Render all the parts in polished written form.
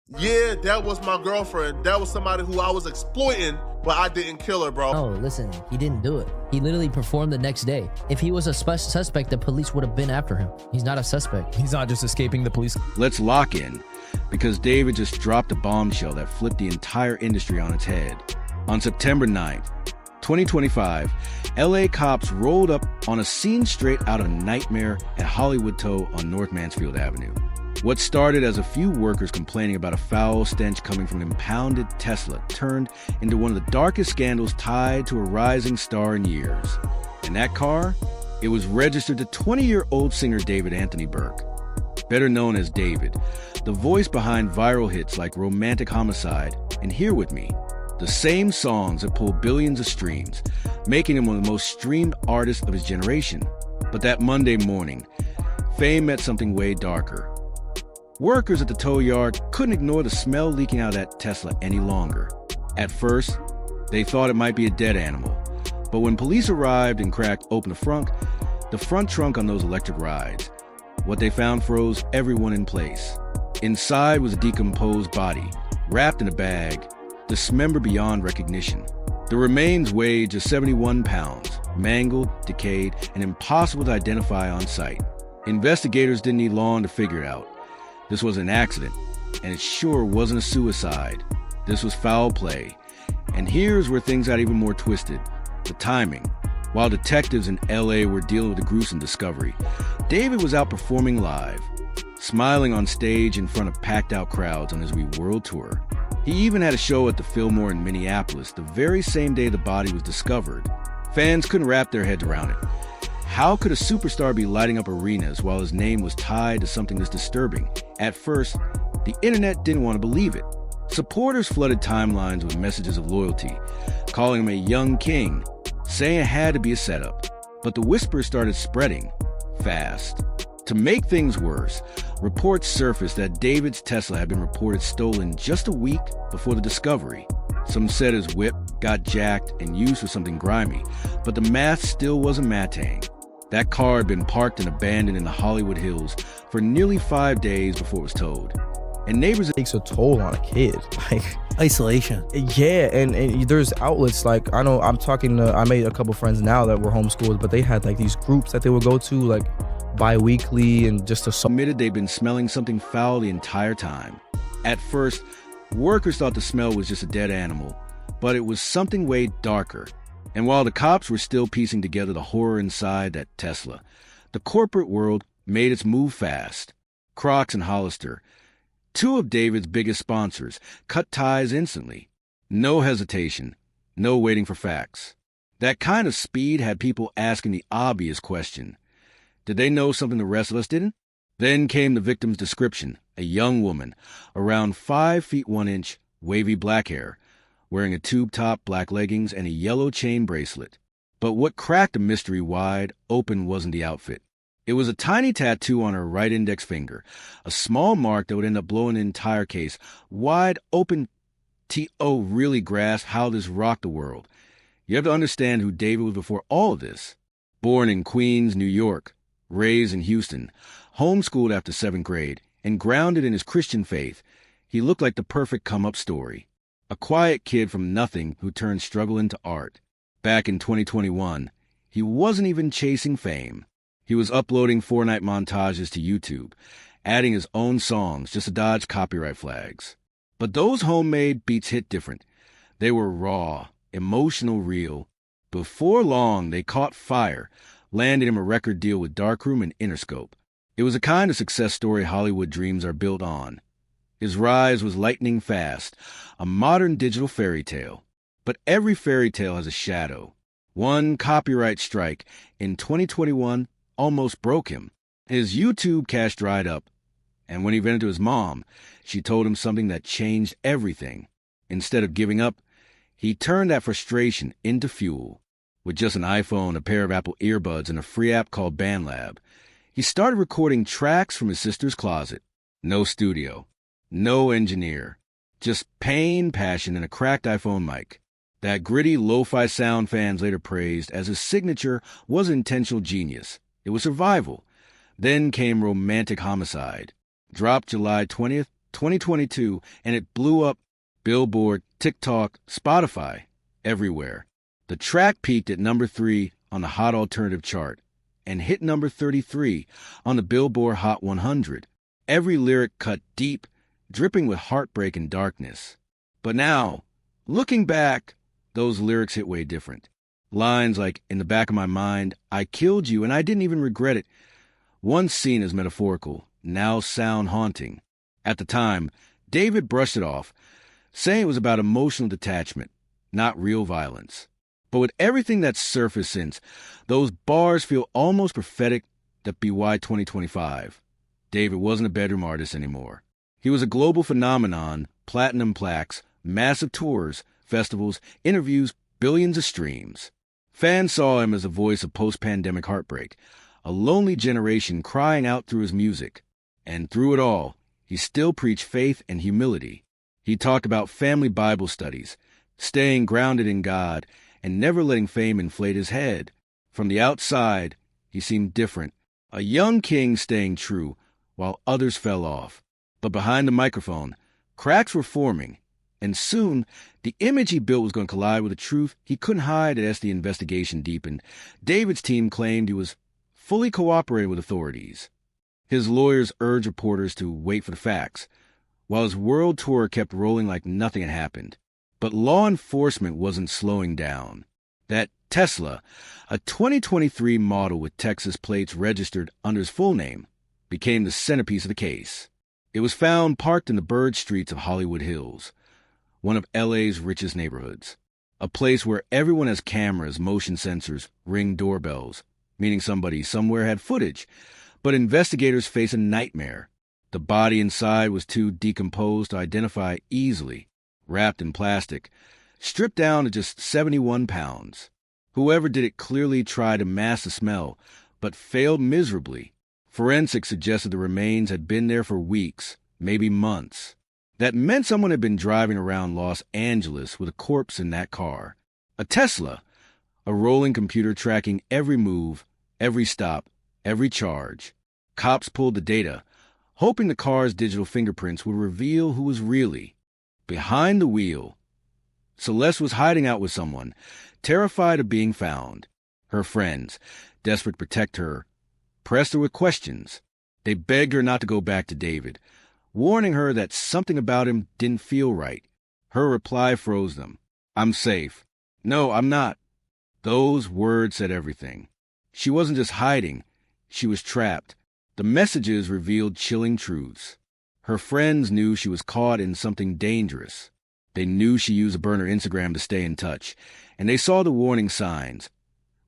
Yeah, that was my girlfriend. That was somebody who I was exploiting, but I didn't kill her, bro. Oh, listen, he didn't do it. He literally performed the next day. If he was a suspect, the police would have been after him. He's not a suspect. He's not just escaping the police. Let's lock in, because David just dropped a bombshell that flipped the entire industry on its head. On September 9th, 2025, LA cops rolled up on a scene straight out of Nightmare at Hollywood Toe on North Mansfield Avenue. What started as a few workers complaining about a foul stench coming from an impounded Tesla turned into one of the darkest scandals tied to a rising star in years. And that car? It was registered to 20-year-old singer David Anthony Burke, better known as David, the voice behind viral hits like Romantic Homicide and Here With Me, the same songs that pulled billions of streams, making him one of the most streamed artists of his generation. But that Monday morning, fame met something way darker. Workers at the tow yard couldn't ignore the smell leaking out of that Tesla any longer. At first, they thought it might be a dead animal. But when police arrived and cracked open the front trunk on those electric rides, what they found froze everyone in place. Inside was a decomposed body, wrapped in a bag, dismembered beyond recognition. The remains weighed just 71 pounds, mangled, decayed, and impossible to identify on sight. Investigators didn't need long to figure it out. This was an accident, and it sure wasn't a suicide. This was foul play. And here's where things got even more twisted. The timing. While detectives in LA were dealing with a gruesome discovery, David was out performing live, smiling on stage in front of packed-out crowds on his world tour. He even had a show at the Fillmore in Minneapolis the very same day the body was discovered. Fans couldn't wrap their heads around it. How could a superstar be lighting up arenas while his name was tied to something this disturbing? At first, the internet didn't want to believe it. Supporters flooded timelines with messages of loyalty, calling him a young king, saying it had to be a setup. But the whispers started spreading fast. To make things worse, reports surfaced that David's Tesla had been reported stolen just a week before the discovery. Some said his whip got jacked and used for something grimy, but the math still wasn't mathing. That car had been parked and abandoned in the Hollywood Hills for nearly 5 days before it was towed. And neighbors... It takes a toll on a kid. Like, isolation. yeah, and there's outlets like, I know I made a couple friends now that were homeschooled, but they had like these groups that they would go to like bi-weekly and just to... admitted they'd been smelling something foul the entire time. At first, workers thought the smell was just a dead animal, but it was something way darker. And while the cops were still piecing together the horror inside that Tesla, the corporate world made its move fast. Crocs and Hollister, two of David's biggest sponsors, cut ties instantly. No hesitation, no waiting for facts. That kind of speed had people asking the obvious question. Did they know something the rest of us didn't? Then came the victim's description, a young woman, around 5 feet 1 inch, wavy black hair, wearing a tube top, black leggings, and a yellow chain bracelet. But what cracked the mystery wide open wasn't the outfit. It was a tiny tattoo on her right index finger, a small mark that would end up blowing the entire case wide open. T.O. really grasped how this rocked the world. You have to understand who David was before all of this. Born in Queens, New York, raised in Houston, homeschooled after 7th grade, and grounded in his Christian faith, he looked like the perfect come-up story. A quiet kid from nothing who turned struggle into art. Back in 2021, he wasn't even chasing fame. He was uploading Fortnite montages to YouTube, adding his own songs just to dodge copyright flags. But those homemade beats hit different. They were raw, emotional, real. Before long, they caught fire, landed him a record deal with Darkroom and Interscope. It was a kind of success story Hollywood dreams are built on. His rise was lightning fast, a modern digital fairy tale. But every fairy tale has a shadow. One copyright strike in 2021 almost broke him. His YouTube cash dried up, and when he vented to his mom, she told him something that changed everything. Instead of giving up, he turned that frustration into fuel. With just an iPhone, a pair of Apple earbuds, and a free app called BandLab, he started recording tracks from his sister's closet. No studio. No engineer, just pain, passion, and a cracked iPhone mic. That gritty, lo-fi sound fans later praised as his signature was intentional genius. It was survival. Then came Romantic Homicide, dropped July 20th, 2022, and it blew up Billboard, TikTok, Spotify, everywhere. The track peaked at number 3 on the Hot Alternative chart and hit number 33 on the Billboard Hot 100. Every lyric cut deep, dripping with heartbreak and darkness. But now, looking back, those lyrics hit way different. Lines like, "In the back of my mind, I killed you and I didn't even regret it," once seen as metaphorical, now sound haunting. At the time, David brushed it off, saying it was about emotional detachment, not real violence. But with everything that's surfaced since, those bars feel almost prophetic that BY 2025. David wasn't a bedroom artist anymore. He was a global phenomenon, platinum plaques, massive tours, festivals, interviews, billions of streams. Fans saw him as a voice of post-pandemic heartbreak, a lonely generation crying out through his music. And through it all, he still preached faith and humility. He talked about family Bible studies, staying grounded in God, and never letting fame inflate his head. From the outside, he seemed different, a young king staying true, while others fell off. But behind the microphone, cracks were forming, and soon the image he built was going to collide with a truth he couldn't hide as the investigation deepened. David's team claimed he was fully cooperating with authorities. His lawyers urged reporters to wait for the facts, while his world tour kept rolling like nothing had happened. But law enforcement wasn't slowing down. That Tesla, a 2023 model with Texas plates registered under his full name, became the centerpiece of the case. It was found parked in the bird streets of Hollywood Hills, one of LA's richest neighborhoods, a place where everyone has cameras, motion sensors, ring doorbells, meaning somebody somewhere had footage. But investigators face a nightmare. The body inside was too decomposed to identify easily, wrapped in plastic, stripped down to just 71 pounds. Whoever did it clearly tried to mask the smell, but failed miserably. Forensics suggested the remains had been there for weeks, maybe months. That meant someone had been driving around Los Angeles with a corpse in that car. A Tesla, a rolling computer tracking every move, every stop, every charge. Cops pulled the data, hoping the car's digital fingerprints would reveal who was really behind the wheel. Celeste was hiding out with someone, terrified of being found. Her friends, desperate to protect her, pressed her with questions. They begged her not to go back to David, warning her that something about him didn't feel right. Her reply froze them. "I'm safe." "No, I'm not." Those words said everything. She wasn't just hiding, she was trapped. The messages revealed chilling truths. Her friends knew she was caught in something dangerous. They knew she used a burner Instagram to stay in touch, and they saw the warning signs,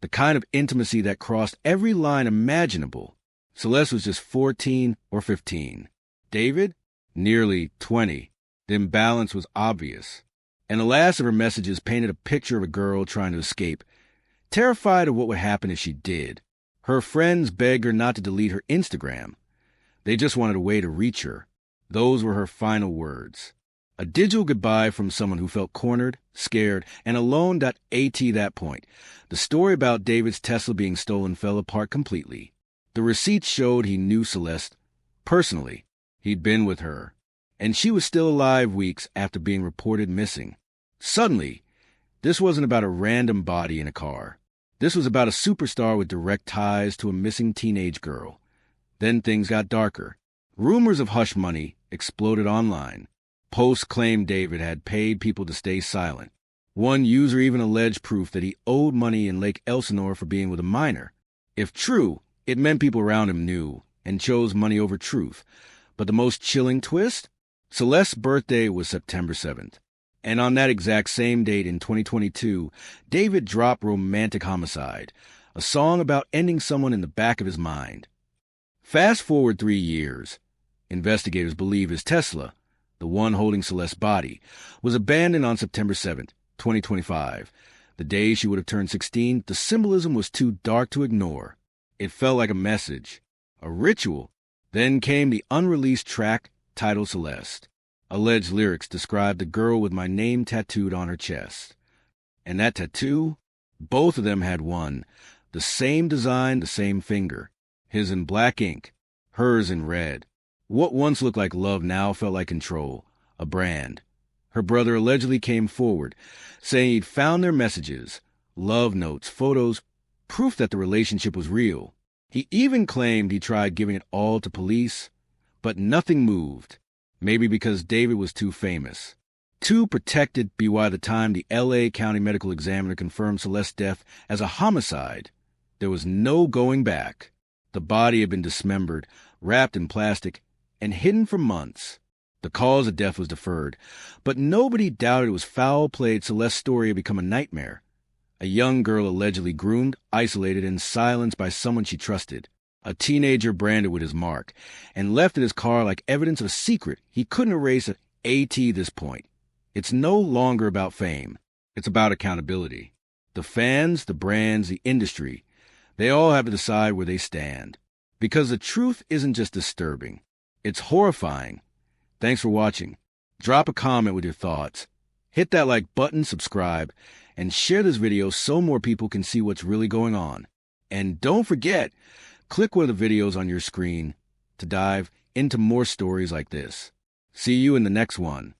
the kind of intimacy that crossed every line imaginable. Celeste was just 14 or 15. David? Nearly 20. The imbalance was obvious. And the last of her messages painted a picture of a girl trying to escape, terrified of what would happen if she did. Her friends begged her not to delete her Instagram. They just wanted a way to reach her. Those were her final words. A digital goodbye from someone who felt cornered, scared, and alone. At that point, the story about David's Tesla being stolen fell apart completely. The receipts showed he knew Celeste personally. He'd been with her, and she was still alive weeks after being reported missing. Suddenly, this wasn't about a random body in a car. This was about a superstar with direct ties to a missing teenage girl. Then things got darker. Rumors of hush money exploded online. Posts claimed David had paid people to stay silent. One user even alleged proof that he owed money in Lake Elsinore for being with a minor. If true, it meant people around him knew and chose money over truth. But the most chilling twist? Celeste's birthday was September 7th. And on that exact same date in 2022, David dropped Romantic Homicide, a song about ending someone in the back of his mind. Fast forward 3 years. Investigators believe his Tesla, the one holding Celeste's body, was abandoned on September 7th, 2025. The day she would have turned 16, the symbolism was too dark to ignore. It felt like a message, a ritual. Then came the unreleased track titled Celeste. Alleged lyrics described the girl with my name tattooed on her chest. And that tattoo? Both of them had one. The same design, the same finger. His in black ink, hers in red. What once looked like love now felt like control, a brand. Her brother allegedly came forward, saying he'd found their messages, love notes, photos, proof that the relationship was real. He even claimed he tried giving it all to police, but nothing moved. Maybe because David was too famous, too protected by the time the L.A. County Medical Examiner confirmed Celeste's death as a homicide. There was no going back. The body had been dismembered, wrapped in plastic, and hidden for months. The cause of death was deferred, but nobody doubted it was foul play. Celeste's story had become a nightmare. A young girl allegedly groomed, isolated, and silenced by someone she trusted. A teenager branded with his mark, and left in his car like evidence of a secret he couldn't erase at this point. It's no longer about fame. It's about accountability. The fans, the brands, the industry, they all have to decide where they stand. Because the truth isn't just disturbing. It's horrifying. Thanks for watching. Drop a comment with your thoughts. Hit that like button, subscribe, and share this video so more people can see what's really going on. And don't forget, click one of the videos on your screen to dive into more stories like this. See you in the next one.